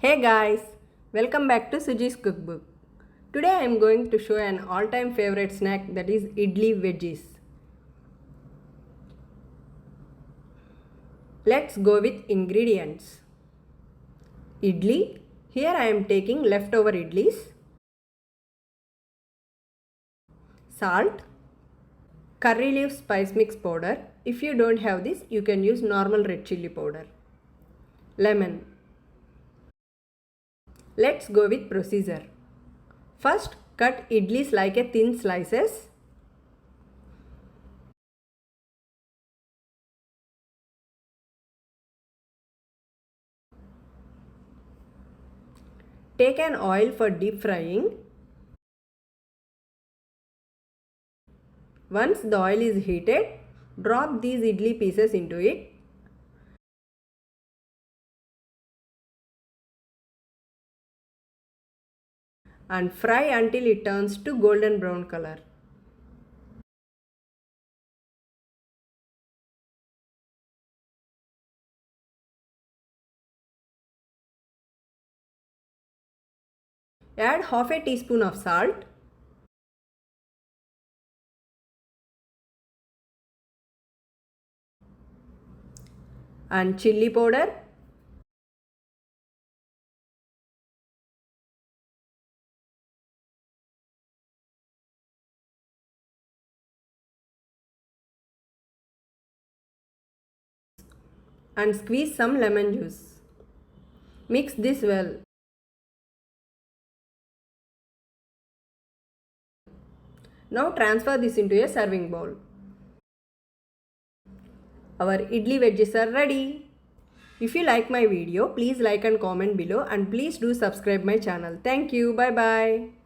Hey guys, welcome back to Suji's cookbook. Today I am going to show an all-time favorite snack, that is idli wedges. Let's go with ingredients. Idli. Here I am taking leftover idlis. Salt. Curry leaf spice mix powder. If you don't have this, you can use normal red chilli powder. Lemon. Let's go with procedure. First, cut idlis like a thin slices. Take an oil for deep frying. Once the oil is heated, drop these idli pieces into it. And fry until it turns to golden brown color. Add half a teaspoon of salt. And chilli powder. And squeeze some lemon juice. Mix this well. Now transfer this into a serving bowl. Our idli wedges are ready. If you like my video, please like and comment below, and please do subscribe my channel. Thank you. Bye bye.